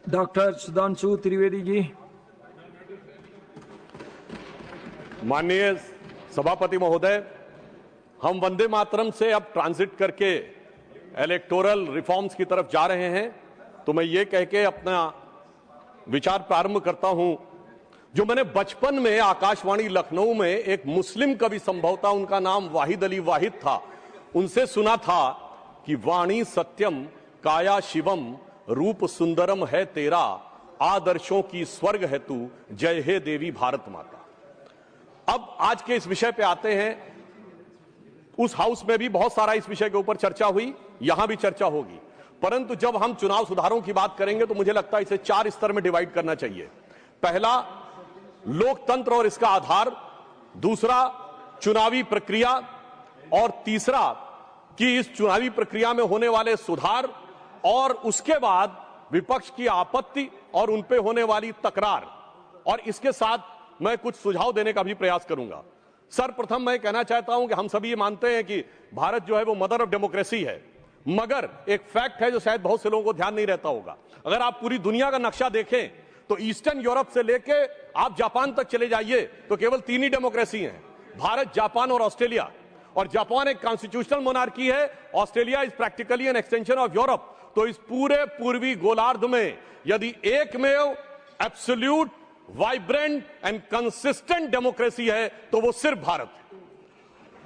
Doctor Sudhanshu Trivedi ji. माननीय सभापति महोदय, हम वंदे मातरम से अब ट्रांजिट करके इलेक्टोरल रिफॉर्म्स की तरफ जा रहे हैं, तो मैं ये कह के अपना विचार प्रारंभ करता हूं। जो मैंने बचपन में आकाशवाणी लखनऊ में एक मुस्लिम कवि, संभवतः उनका नाम वाहिद अली वाहिद था, उनसे सुना था कि वाणी सत्यम काया शिवम रूप सुंदरम है तेरा, आदर्शों की स्वर्ग है तू, जय हे देवी भारत माता। अब आज के इस विषय पे आते हैं। उस हाउस में भी बहुत सारा इस विषय के ऊपर चर्चा हुई, यहां भी चर्चा होगी, परंतु जब हम चुनाव सुधारों की बात करेंगे तो मुझे लगता है इसे 4 स्तर में डिवाइड करना चाहिए। पहला, लोकतंत्र और इसका आधार, दूसरा चुनावी प्रक्रिया, और तीसरा कि इस चुनावी प्रक्रिया में होने वाले सुधार, और उसके बाद विपक्ष की आपत्ति और उन पे होने वाली तकरार, और इसके साथ मैं कुछ सुझाव देने का भी प्रयास करूंगा। सर्वप्रथम मैं कहना चाहता हूं कि हम सभी ये मानते हैं कि भारत जो है वो मदर ऑफ डेमोक्रेसी है, मगर एक फैक्ट है जो शायद बहुत से लोगों को ध्यान नहीं रहता होगा। अगर आप पूरी दुनिया का नक्शा देखें तो ईस्टर्न यूरोप से लेके आप जापान तक चले जाइए तो केवल 3 ही डेमोक्रेसी हैं, भारत, जापान और ऑस्ट्रेलिया। और जापान एक कॉन्स्टिट्यूशनल मोनार्की है, Australia is practically an extension of Europe. तो इस पूरे पूर्वी गोलार्ध में यदि एकमेव absolute vibrant and consistent democracy है तो वो सिर्फ भारत है।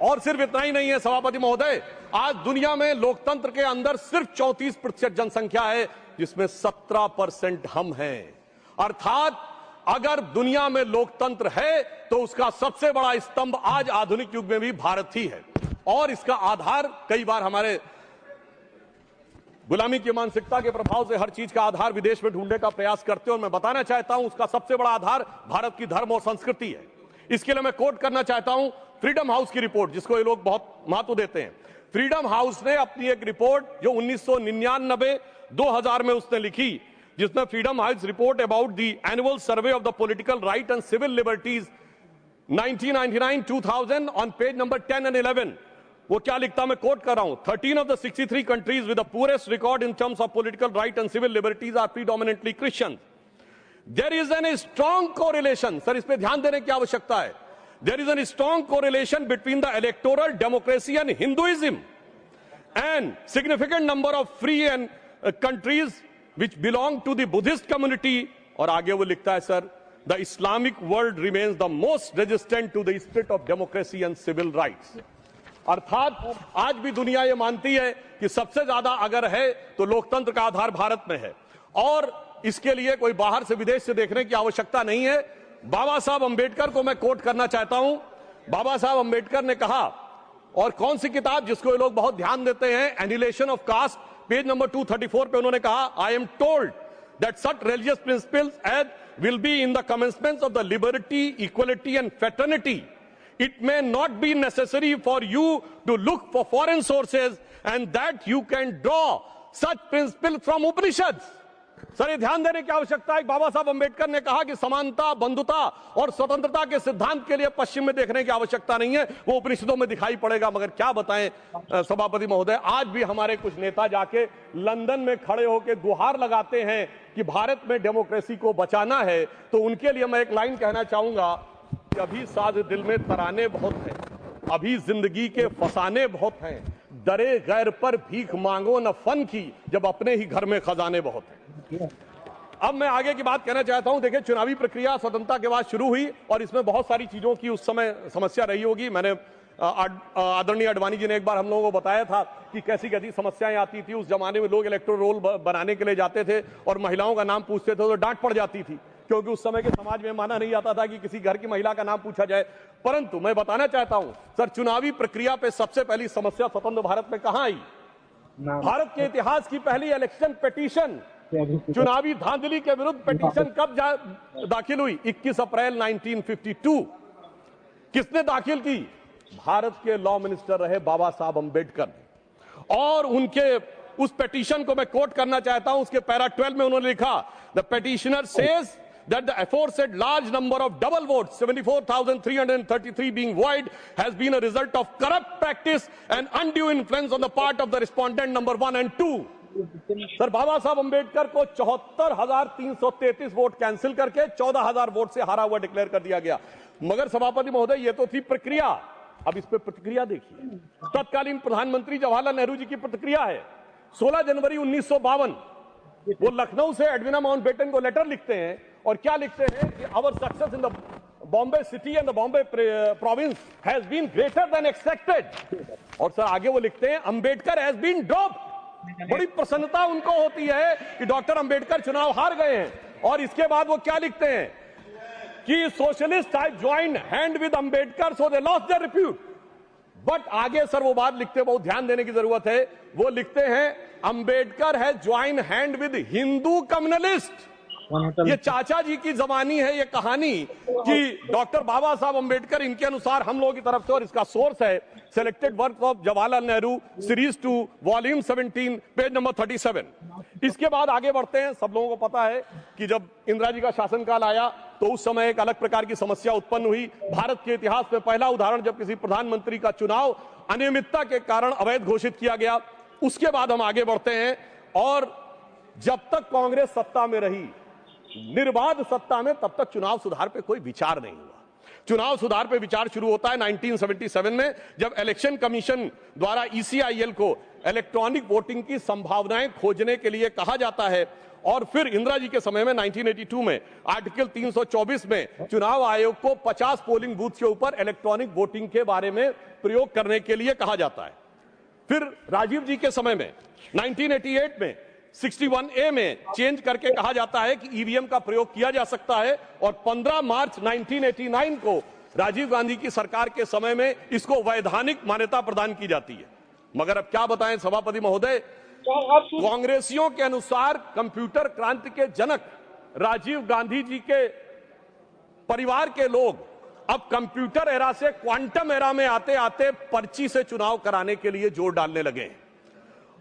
और सिर्फ इतना ही नहीं है सभापति महोदय, आज दुनिया में लोकतंत्र के अंदर सिर्फ 34% जनसंख्या है, जिसमें 17% हम हैं। अर्थात अगर दुनिया में लोकतंत्र है तो उसका सबसे बड़ा स्तंभ आज आधुनिक युग में भी भारत ही है। और इसका आधार कई बार हमारे गुलामी की मानसिकता के प्रभाव से हर चीज का आधार विदेश में ढूंढने का प्रयास करते हैं, और मैं बताना चाहता हूं उसका सबसे बड़ा आधार भारत की धर्म और संस्कृति है। इसके लिए मैं कोट करना चाहता हूं फ्रीडम हाउस की रिपोर्ट, जिसको ये लोग बहुत महत्व देते हैं। फ्रीडम हाउस ने अपनी एक रिपोर्ट जो 1999-2000 में उसने लिखी, जिसमें Freedom House report about the annual survey of the political right and civil liberties 1999-2000 on page number 10 and 11, वो क्या लिखता, मैं कोट कर रहा हूं, 13 of the 63 countries with the poorest record in terms of political right and civil liberties are predominantly Christians. There is a strong correlation, sir इस पे ध्यान देने की आवश्यकता है, there is a strong correlation between the electoral democracy and Hinduism, and significant number of free and countries which belong to the Buddhist community. और आगे वो लिखता है, sir, the Islamic world remains the most resistant to the spirit of democracy and civil rights. अर्थात आज भी दुनिया ये मानती है कि सबसे ज्यादा अगर है तो लोकतंत्र का आधार भारत में है, और इसके लिए कोई बाहर से विदेश से देखने की आवश्यकता नहीं है। बाबा साहब अंबेडकर को मैं कोट करना चाहता हूं। बाबा साहब अंबेडकर ने कहा, और कौन सी किताब जिसको ये लोग बहुत ध्यान देते हैं, annihilation of caste, page number 234 पे उन्होंने कहा, I am told that such religious principles as will be in the commencements of the liberty, equality and fraternity. It may not be necessary for you to look for foreign sources, and that you can draw such principles from Upanishads. Sir, ये ध्यान देने की आवश्यकता है। बाबा साहब अंबेडकर ने कहा कि समानता, बंधुता और स्वतंत्रता के सिद्धांत के लिए पश्चिम में देखने की आवश्यकता नहीं है, वो उपनिषदों में दिखाई पड़ेगा। मगर क्या बताएं सभापति महोदय, आज भी हमारे कुछ नेता जाके लंदन में खड़े होकर गुहार लगाते हैं कि भारत में डेमोक्रेसी को बचाना है। तो उनके लिए मैं एक लाइन कहना चाहूंगा, अभी साज दिल में तराने बहुत हैं, अभी जिंदगी के फसाने बहुत हैं, डरे गैर पर भीख मांगो न फन की, जब अपने ही घर में खजाने बहुत हैं। अब मैं आगे की बात कहना चाहता हूं। देखिए, चुनावी प्रक्रिया स्वतंत्रता के बाद शुरू हुई, और इसमें बहुत सारी चीजों की उस समय समस्या रही होगी। मैंने आदरणीय आडवाणी जी ने एक बार हम लोगों को बताया था कि कैसी कैसी समस्याएं आती थी। उस जमाने में लोग इलेक्टोरल रोल बनाने के लिए जाते थे और महिलाओं का नाम पूछते थे तो डांट पड़ जाती थी, क्योंकि उस समय के समाज में माना नहीं जाता था कि किसी घर की महिला का नाम पूछा जाए। परंतु मैं बताना चाहता हूं सर, चुनावी प्रक्रिया पे सबसे पहली समस्या स्वतंत्र भारत में कहां आई? भारत के इतिहास की पहली इलेक्शन पिटीशन, चुनावी धांधली के विरुद्ध पिटीशन कब दाखिल हुई? 21 अप्रैल 1952। किसने दाखिल की? भारत के लॉ मिनिस्टर रहे बाबा साहब अंबेडकर। और उनके उस पिटीशन को मैं कोट करना चाहता हूं। उसके पैरा 12 में उन्होंने लिखा, the petitioner says that the aforesaid large number of double votes, 74,333 being void, has been a result of corrupt practice and undue influence on the part of the respondent number 1 and 2. Sir बाबा साहब अंबेडकर को 74,333 vote cancel करके 14,000 vote से हारा हुआ declare कर दिया गया। मगर सभापति महोदय, ये तो थी प्रक्रिया, अब इस पे प्रतिक्रिया देखिए। तत्कालीन प्रधानमंत्री जवाहरलाल नेहरू जी की प्रतिक्रिया है। 16 जनवरी 1952 वो लखनऊ से एडविना माउंटबेटन को लेटर लिखते हैं और क्या लिखते हैं कि our success in the Bombay city and the Bombay province has been greater than expected. और सर आगे वो लिखते हैं अंबेडकर हैज बीन ड्रॉप्ड। बड़ी प्रसन्नता उनको होती है कि डॉक्टर अंबेडकर चुनाव हार गए हैं। और इसके बाद वो क्या लिखते हैं कि socialist have joined hand with Ambedkar so they lost their repute. But आगे सर वो बात लिखते, बहुत ध्यान देने की जरूरत है, वो लिखते हैं अंबेडकर है join hand with Hindu communalist. ये चाचा जी की जबानी है ये कहानी कि डॉक्टर बाबा साहब अंबेडकर, इनके अनुसार हम लोगों की तरफ से, और इसका सोर्स है selected work of Jawaharlal Nehru series 2 volume 17 page number 37। इसके बाद आगे बढ़ते हैं। सब लोगों को पता है कि जब इंदिरा जी का शासनकाल आया तो उस समय एक अलग प्रकार की समस्या उत्पन्न हुई। भारत के इतिहास में पहला उदाहरण जब किसी प्रधानमंत्री का चुनाव अनियमितता के कारण अवैध घोषित किया गया। उसके बाद हम आगे बढ़ते हैं और जब तक कांग्रेस सत्ता में रही, निर्बाध सत्ता में, तब तक चुनाव सुधार पे कोई विचार नहीं हुआ। चुनाव सुधार पे विचार शुरू होता है 1977 में, जब इलेक्शन कमीशन द्वारा ECIL को इलेक्ट्रॉनिक वोटिंग की संभावनाएं खोजने के लिए कहा जाता है। और फिर इंदिरा जी के समय में 1982 में आर्टिकल 324 में चुनाव आयोग को 50 पोलिंग बूथ के ऊपर इलेक्ट्रॉनिक वोटिंग के बारे में प्रयोग करने के लिए कहा जाता है। फिर राजीव जी के समय में 1988 में 61A में चेंज करके कहा जाता है कि EVM का प्रयोग किया जा सकता है। और 15 मार्च 1989 को राजीव गांधी की सरकार के समय में इसको वैधानिक मान्यता प्रदान की जाती है। मगर अब क्या बताएं सभापति महोदय, कांग्रेसियों के अनुसार कंप्यूटर क्रांति के जनक राजीव गांधी जी के परिवार के लोग अब कंप्यूटर एरा से क्वांटम एरा में आते आते पर्ची से चुनाव कराने के लिए जोर डालने लगे।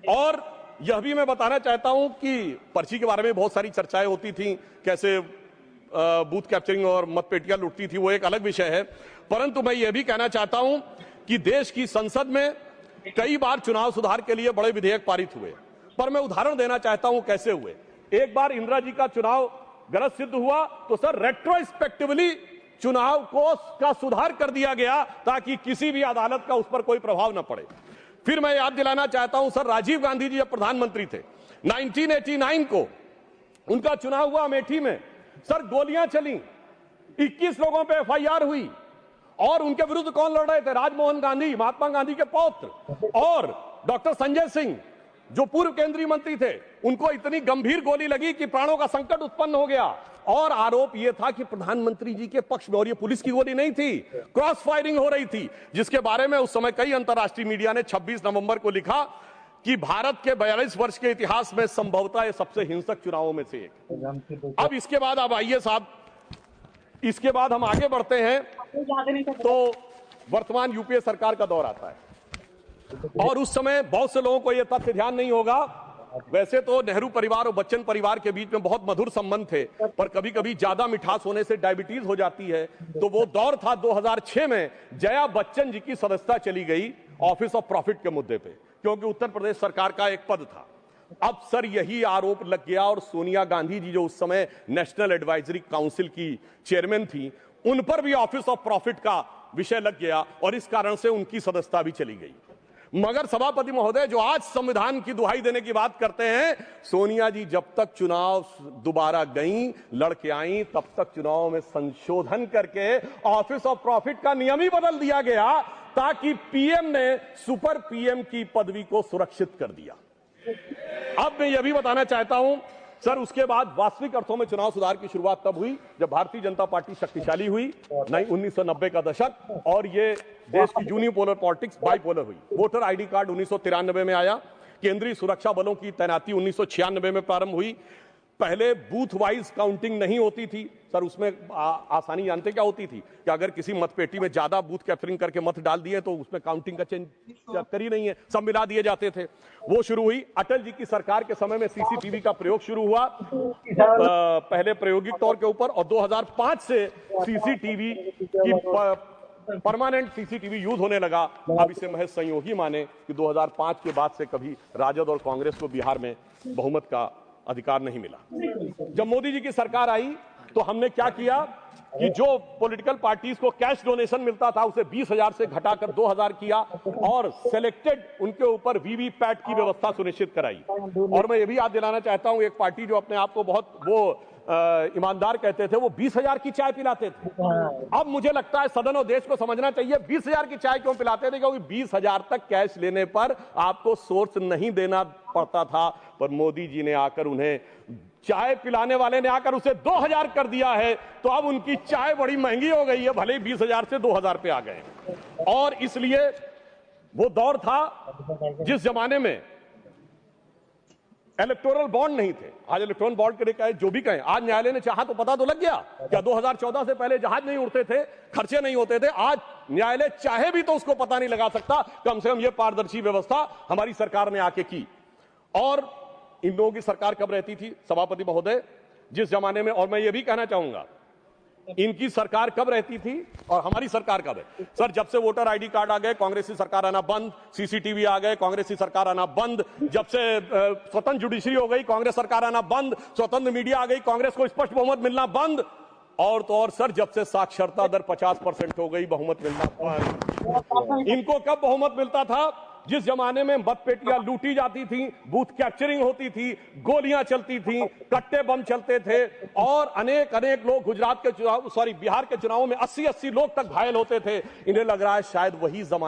और यह भी मैं बताना चाहता हूं कि पर्ची के बारे में बहुत सारी चर्चाएं होती थी, कैसे बूथ कैप्चरिंग और मतपेटियां लुटती थी, वो एक अलग विषय है। परंतु मैं यह भी कहना चाहता हूं कि देश की संसद में कई बार चुनाव सुधार के लिए बड़े विधेयक पारित हुए, पर मैं उदाहरण देना चाहता हूं कैसे हुए। एक बार इंदिरा जी का चुनाव गलत सिद्ध हुआ तो सर रेट्रोस्पेक्टिवली चुनाव का सुधार कर दिया गया ताकि किसी भी अदालत का उस पर कोई प्रभाव न पड़े। फिर मैं याद दिलाना चाहता हूं सर, राजीव गांधी जी जब प्रधानमंत्री थे 1989 को उनका चुनाव हुआ अमेठी में, सर गोलियां चली, 21 लोगों पे FIR हुई। और उनके विरुद्ध कौन लड़ रहे थे? राजमोहन गांधी, महात्मा गांधी के पौत्र, और डॉक्टर संजय सिंह जो पूर्व केंद्रीय मंत्री थे। उनको इतनी गंभीर गोली लगी कि प्राणों का संकट उत्पन्न हो गया। और आरोप यह था कि प्रधानमंत्री जी के पक्ष में, और ये पुलिस की गोली नहीं थी, क्रॉस फायरिंग हो रही थी, जिसके बारे में उस समय कई अंतर्राष्ट्रीय मीडिया ने 26 नवंबर को लिखा कि भारत के 42 वर्ष के इतिहास में संभवतः ये सबसे हिंसक चुनावों में से एक। अब इसके बाद आप आइए साहब, इसके बाद हम आगे बढ़ते हैं तो वर्तमान यूपीए सरकार का दौर आता है। और उस समय बहुत से लोगों को यह तथ्य ध्यान नहीं होगा, वैसे तो नेहरू परिवार और बच्चन परिवार के बीच में बहुत मधुर संबंध थे, पर कभी कभी ज्यादा मिठास होने से डायबिटीज हो जाती है। तो वो दौर था 2006 में जया बच्चन जी की सदस्यता चली गई ऑफिस ऑफ प्रॉफिट के मुद्दे पे, क्योंकि उत्तर प्रदेश सरकार का एक पद था। अब सर यही आरोप लग गया और सोनिया गांधी जी जो उस समय नेशनल एडवाइजरी काउंसिल की चेयरमैन थी, उन पर भी ऑफिस ऑफ प्रॉफिट का विषय लग गया और इस कारण से उनकी सदस्यता भी चली गई। मगर सभापति महोदय, जो आज संविधान की दुहाई देने की बात करते हैं, सोनिया जी जब तक चुनाव दोबारा गईं, लड़के आईं, तब तक चुनाव में संशोधन करके ऑफिस ऑफ प्रॉफिट का नियम ही बदल दिया गया ताकि पीएम ने सुपर पीएम की पदवी को सुरक्षित कर दिया। अब मैं यह भी बताना चाहता हूं सर, उसके बाद वास्तविक अर्थों में चुनाव सुधार की शुरुआत तब हुई जब भारतीय जनता पार्टी शक्तिशाली हुई, 1990 का दशक, और ये देश की यूनिपोलर पॉलिटिक्स बाइपोलर हुई। वोटर आईडी कार्ड 1993 में आया, केंद्रीय सुरक्षा बलों की तैनाती 1996 में प्रारंभ हुई। पहले बूथ वाइज काउंटिंग नहीं होती थी सर, उसमें आसानी जानते क्या होती थी कि अगर किसी मतपेटी में ज्यादा बूथ कैप्चरिंग करके मत डाल दिए तो उसमें काउंटिंग का चेंज करी नहीं है, सब मिला दिए जाते थे। वो शुरू हुई। अटल जी की सरकार के समय में CCTV का प्रयोग शुरू हुआ, पहले प्रायोगिक तौर के ऊपर, और 2005 से CCTV की परमानेंट सीसीटीवी यूज होने लगा। अब इसे महज संयोगी माने कि 2005 के बाद से कभी राजद और कांग्रेस को बिहार में बहुमत का अधिकार नहीं मिला। जब मोदी जी की सरकार आई तो हमने क्या किया कि जो पॉलिटिकल पार्टीज को कैश डोनेशन मिलता था उसे 20,000 से घटाकर 2,000 किया और सिलेक्टेड उनके ऊपर वीवीपैट की व्यवस्था सुनिश्चित कराई। और मैं ये भी याद दिलाना चाहता हूं, एक पार्टी जो अपने आप को बहुत ईमानदार कहते थे, वो 20,000 की चाय पिलाते थे। अब मुझे लगता है सदन और देश को समझना चाहिए 20,000 की चाय क्यों पिलाते थे, क्योंकि 20,000 तक कैश लेने पर आपको सोर्स नहीं देना पड़ता था। पर मोदी जी ने आकर उन्हें, चाय पिलाने वाले ने आकर उसे 2,000 कर दिया है, तो अब उनकी चाय बड़ी महंगी हो गई है, भले ही 20,000 से 2,000 पे आ गए। और इसलिए वो दौर था जिस जमाने में इलेक्टोरल बॉन्ड नहीं थे। आज इलेक्टोरल बॉन्ड के लिए जो भी कहें, आज न्यायालय ने चाहा तो पता तो लग गया। क्या 2014 से पहले जहाज नहीं उड़ते थे, खर्चे नहीं होते थे? आज न्यायालय चाहे भी तो उसको पता नहीं लगा सकता। कम से कम यह पारदर्शी व्यवस्था हमारी सरकार ने आके की। और इन लोगों की सरकार कब रहती थी सभापति महोदय, जिस जमाने में, और मैं ये भी कहना चाहूंगा, इनकी सरकार कब रहती थी और हमारी सरकार कब है? सर, जब से वोटर आईडी कार्ड आ गए कांग्रेस की सरकार आना बंद, सीसीटीवी आ गए कांग्रेस की सरकार आना बंद, जब से स्वतंत्र जुडिशरी हो गई कांग्रेस सरकार आना बंद, स्वतंत्र मीडिया आ गई कांग्रेस को स्पष्ट बहुमत मिलना बंद। और तो और सर, जब से साक्षरता दर 50% हो गई बहुमत मिलना बंद। इनको कब बहुमत मिलता था? जिस जमाने में मतपेटियां लूटी जाती थी, बूथ कैप्चरिंग होती थी, गोलियां चलती थी, कट्टे बम चलते थे और अनेक लोग बिहार के चुनावों में 80-80 लोग तक घायल होते थे। इन्हें लग रहा है शायद वही जमाना